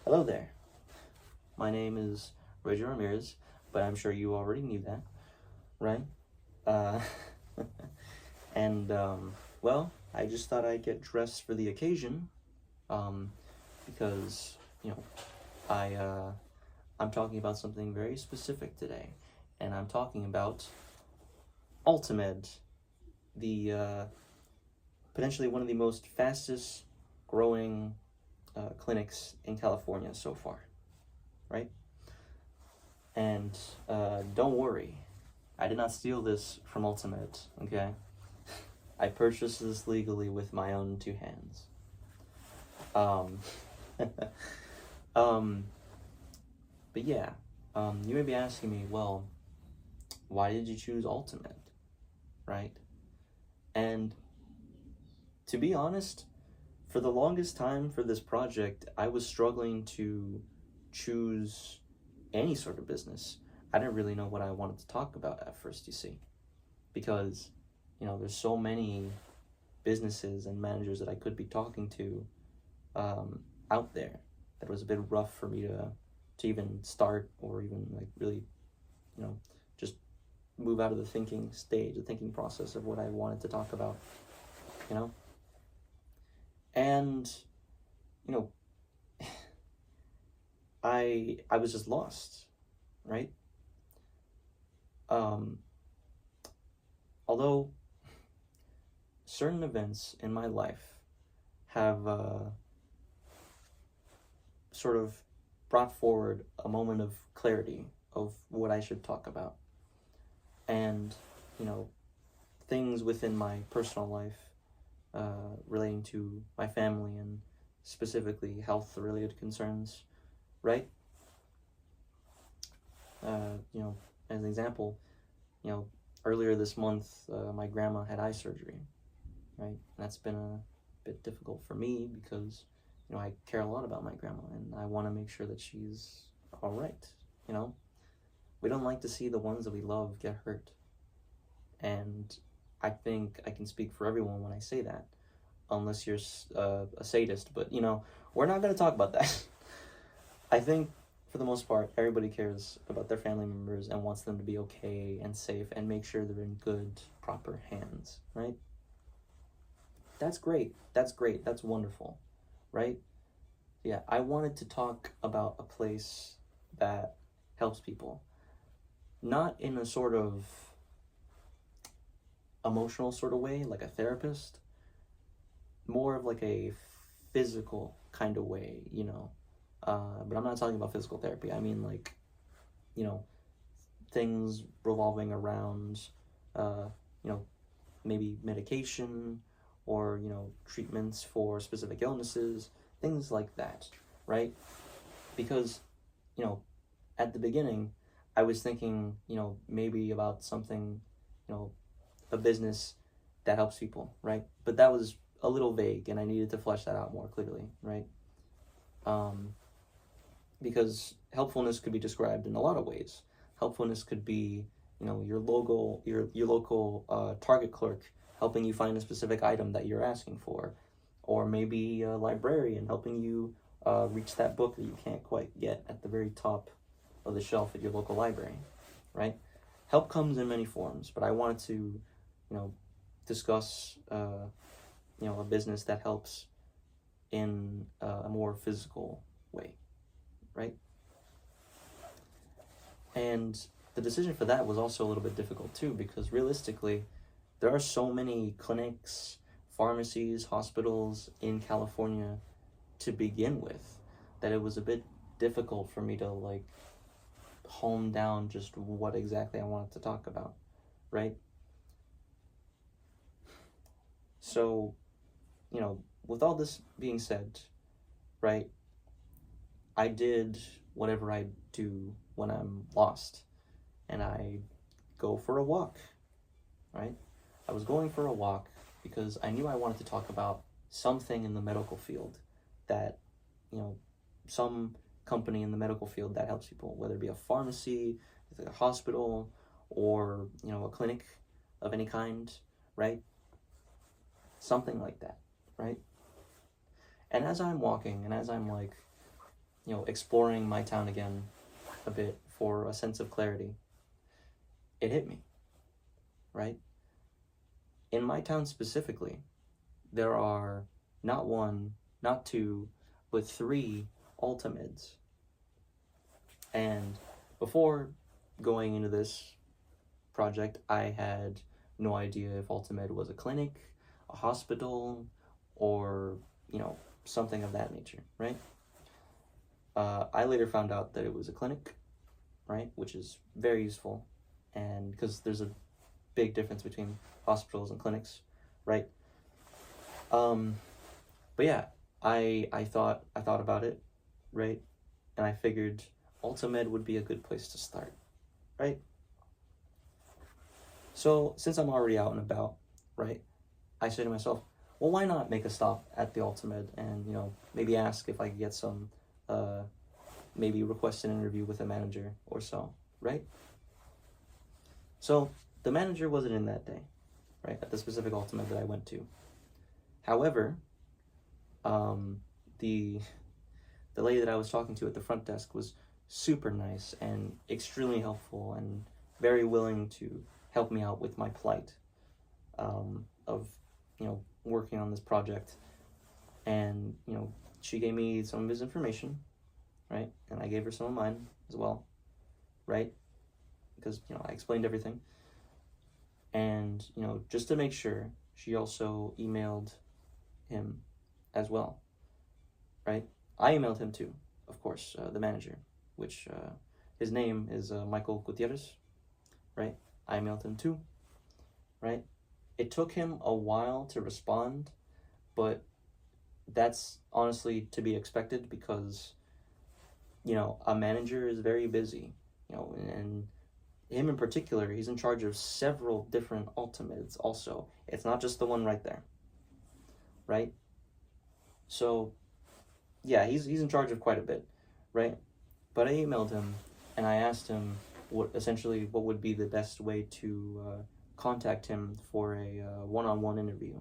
Hello there. My name is Roger Ramirez, but I'm sure you already knew that, right? Uh, and I just thought I'd get dressed for the occasion, um, because you know, I'm talking about something very specific today, and I'm talking about Ultimed, the potentially one of the most fastest growing clinics in California so far, right? And don't worry, I did not steal this from Ultimate, okay? I purchased this legally with my own two hands. Um, um, but yeah, you may be asking me, well, why did you choose Ultimate, right? And to be honest, for the longest time for this project, I was struggling to choose any sort of business. I didn't really know what I wanted to talk about at first, you see, because, there's so many businesses and managers that I could be talking to out there that it was a bit rough for me to even start or even like really, just move out of the thinking stage, the thinking process of what I wanted to talk about, you know? And, you know, I was just lost, right? Um, Although certain events in my life have sort of brought forward a moment of clarity of what I should talk about. And, you know, things within my personal life relating to my family and specifically health related concerns, right? As an example, earlier this month, my grandma had eye surgery, right? And that's been a bit difficult for me because, I care a lot about my grandma and I want to make sure that she's all right, you know? We don't like to see the ones that we love get hurt. And I think I can speak for everyone when I say that, unless you're a sadist, but, we're not going to talk about that. I think for the most part, everybody cares about their family members and wants them to be okay and safe and make sure they're in good, proper hands, right? That's great. That's great. That's wonderful, right? Yeah, I wanted to talk about a place that helps people, not in a sort of emotional sort of way, like a therapist, more of like a physical kind of way, But I'm not talking about physical therapy. I mean, like, you know, things revolving around, uh, you know, maybe medication or, treatments for specific illnesses, things like that, right? Because, you know, at the beginning, I was thinking, maybe about something, a business that helps people, right? But that was a little vague and I needed to flesh that out more clearly, right? Because helpfulness could be described in a lot of ways. Helpfulness could be, your local Target clerk helping you find a specific item that you're asking for, or maybe a librarian helping you reach that book that you can't quite get at the very top of the shelf at your local library, right? Help comes in many forms, but I wanted to, discuss, a business that helps in a more physical way, right? And the decision for that was also a little bit difficult too, because realistically, there are so many clinics, pharmacies, hospitals in California to begin with that it was a bit difficult for me to like hone down just what exactly I wanted to talk about, right? So, with all this being said, right, I did whatever I do when I'm lost, and I go for a walk, right? I was going for a walk because I knew I wanted to talk about something in the medical field that, some company in the medical field that helps people, whether it be a pharmacy, a hospital, or, a clinic of any kind, right? Something like that, right? And as I'm walking and as I'm like exploring my town again a bit for a sense of clarity, it hit me, right? In my town specifically, there are not one, not two, but 3 Ultimids. And before going into this project, I had no idea if Ultimed was a clinic, a hospital, or, something of that nature, right? I later found out that it was a clinic, right, which is very useful, and because there's a big difference between hospitals and clinics, right? But yeah, I thought about it, right, and I figured Ultimed would be a good place to start, right? So since I'm already out and about, right, I say to myself, well, why not make a stop at the Ultimed and maybe ask if I could get some, maybe request an interview with a manager or so, right? So the manager wasn't in that day, right, at the specific Ultimed that I went to. However, the lady that I was talking to at the front desk was super nice and extremely helpful and very willing to help me out with my plight of working on this project. And she gave me some of his information, right, and I gave her some of mine as well, right, because I explained everything. And just to make sure, she also emailed him as well, right? I emailed him too, of course, the manager, which his name is Michael Gutierrez, right? I emailed him too, right? It took him a while to respond, but that's honestly to be expected because, a manager is very busy, and him in particular, he's in charge of several different Ultimids also. It's not just the one right there, right? So, yeah, he's in charge of quite a bit, right? But I emailed him and I asked him what would be the best way to contact him for a one-on-one interview,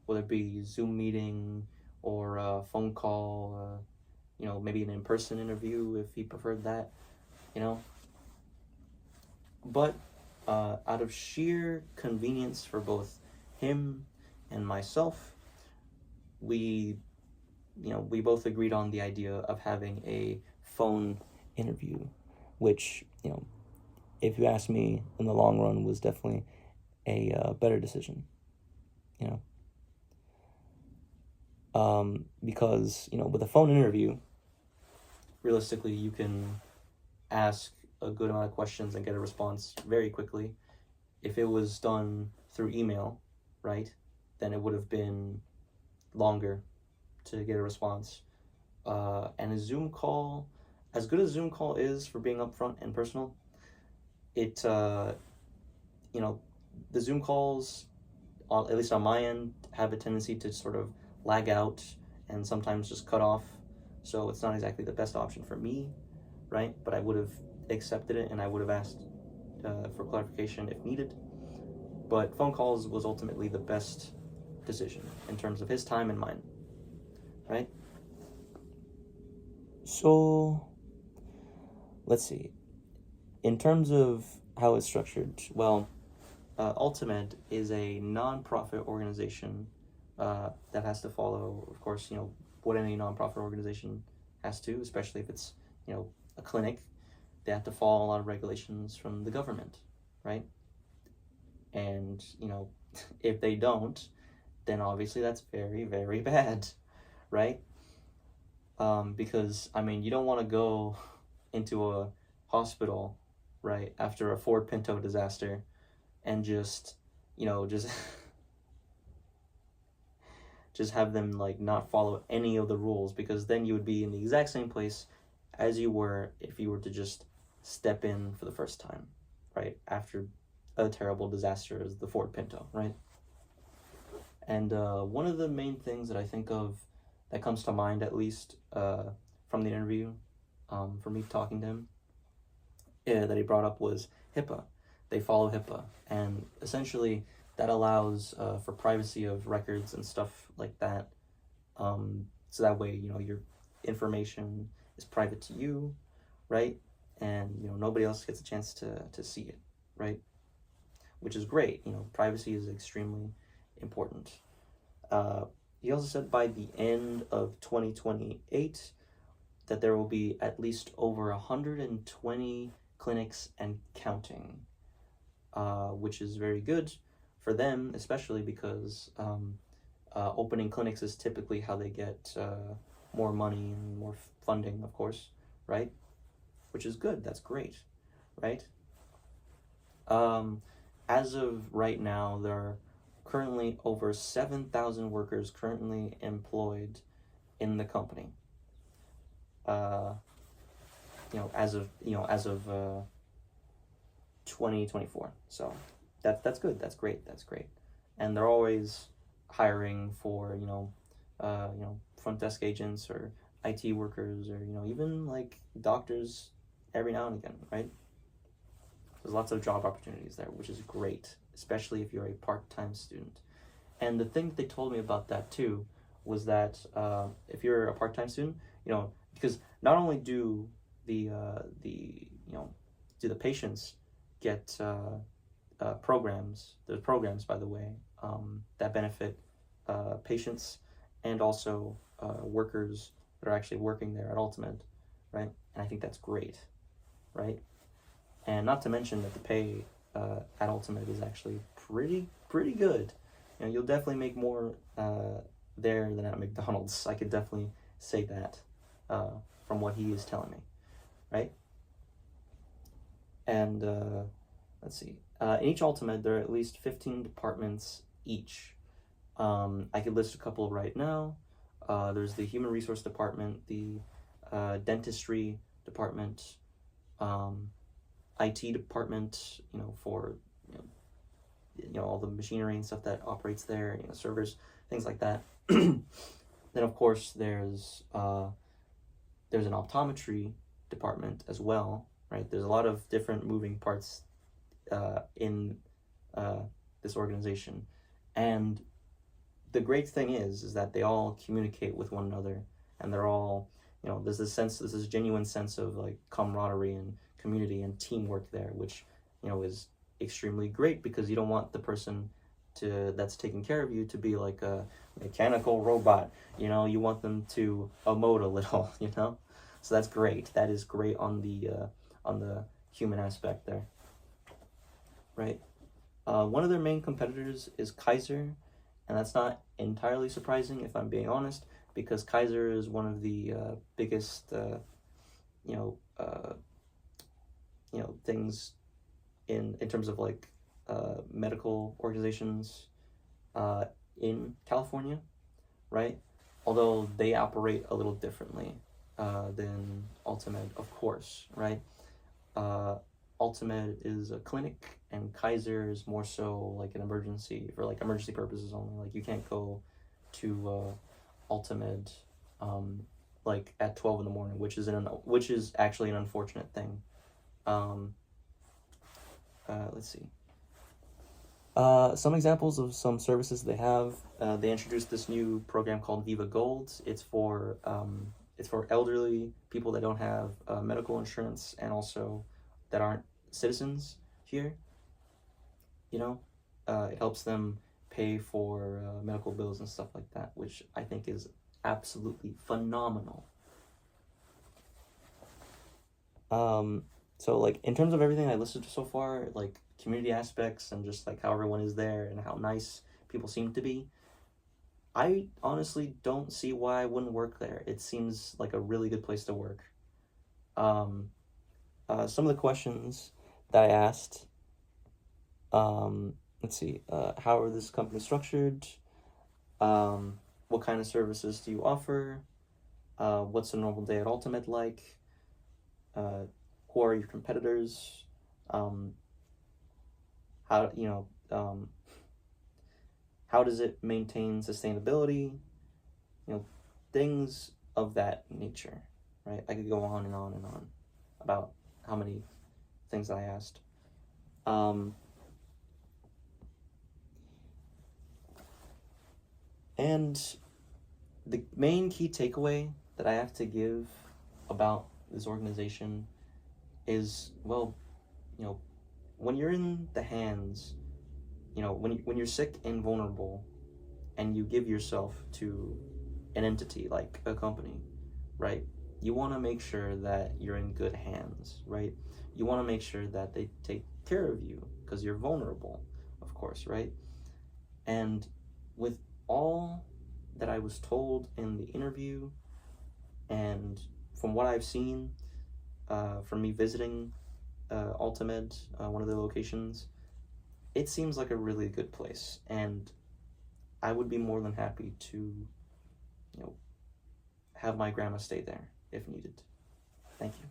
whether it be Zoom meeting or a phone call, maybe an in-person interview if he preferred that, But out of sheer convenience for both him and myself, we both agreed on the idea of having a phone interview, which, if you ask me, in the long run was definitely a better decision, because, with a phone interview, realistically, you can ask a good amount of questions and get a response very quickly. If it was done through email, right, then it would have been longer to get a response. And a Zoom call, as good as Zoom call is for being upfront and personal, it, the Zoom calls, at least on my end, have a tendency to sort of lag out and sometimes just cut off. So it's not exactly the best option for me, right? But I would have accepted it and I would have asked for clarification if needed. But phone calls was ultimately the best decision in terms of his time and mine, right? So, let's see. In terms of how it's structured, well, Ultimed is a non-profit organization that has to follow, of course, what any non-profit organization has to, especially if it's, a clinic. They have to follow a lot of regulations from the government, right? And, if they don't, then obviously that's very, very bad, right? Because, you don't want to go into a hospital, right, after a Ford Pinto disaster and just just have them, not follow any of the rules, because then you would be in the exact same place as you were if you were to just step in for the first time, right, after a terrible disaster as the Ford Pinto, right? And one of the main things that I think of that comes to mind, at least from the interview, for me talking to him, that he brought up was HIPAA. They follow HIPAA, and essentially that allows for privacy of records and stuff like that, so that way your information is private to you, right? And nobody else gets a chance to see it, right? Which is great. Privacy is extremely important. He also said by the end of 2028 that there will be at least over 120 clinics and counting, which is very good for them, especially because opening clinics is typically how they get more money and more funding, of course, right? Which is good. That's great, right? As of right now, there are currently over 7,000 workers currently employed in the company. As of 2024. So that's good. That's great. That's great. And they're always hiring for front desk agents or IT workers or even like doctors every now and again, right? There's lots of job opportunities there, which is great, especially if you're a part-time student. And the thing that they told me about that too was that if you're a part-time student, because not only do the patients get programs. There's programs, by the way, that benefit patients and also workers that are actually working there at Ultimate, right? And I think that's great, right? And not to mention that the pay at Ultimate is actually pretty good. You'll definitely make more there than at McDonald's. I could definitely say that from what he is telling me, right? And let's see. In each Ultimate, there are at least 15 departments each. I could list a couple right now. There's the Human Resource Department, the Dentistry Department, IT Department, for all the machinery and stuff that operates there, servers, things like that. Then of course there's an optometry department as well, right? There's a lot of different moving parts in this organization, and the great thing is that they all communicate with one another, and they're all, there's this genuine sense of like camaraderie and community and teamwork there, which is extremely great, because you don't want the person that's taking care of you to be like a mechanical robot. You want them to emote a little, so that's great. That is great on the human aspect there, right? One of their main competitors is Kaiser, and that's not entirely surprising, if I'm being honest, because Kaiser is one of the biggest things in terms of like medical organizations in California, right? Although they operate a little differently than Ultimate, of course, right? Ultimate is a clinic, and Kaiser is more so like an emergency, for like emergency purposes only. Like you can't go to Ultimate like at 12 in the morning, which is actually an unfortunate thing. Let's see. Some examples of some services they have. They introduced this new program called Viva Gold. It's for elderly people that don't have medical insurance, and also that aren't citizens here. It helps them pay for medical bills and stuff like that, which I think is absolutely phenomenal. So like in terms of everything I listed so far, like community aspects and just like how everyone is there and how nice people seem to be, I honestly don't see why I wouldn't work there. It seems like a really good place to work. Some of the questions that I asked, let's see, how are this company structured? What kind of services do you offer? What's a normal day at Ultimate like? Who are your competitors? How does it maintain sustainability? Things of that nature, right? I could go on and on and on about how many things I asked. And the main key takeaway that I have to give about this organization is, well, you know, when you're in the hands, when you're sick and vulnerable, and you give yourself to an entity like a company, right? You want to make sure that you're in good hands, right? You want to make sure that they take care of you because you're vulnerable, of course, right? And with all that I was told in the interview, and from what I've seen, from me visiting Altamed, one of the locations, it seems like a really good place, and I would be more than happy to, have my grandma stay there if needed. Thank you.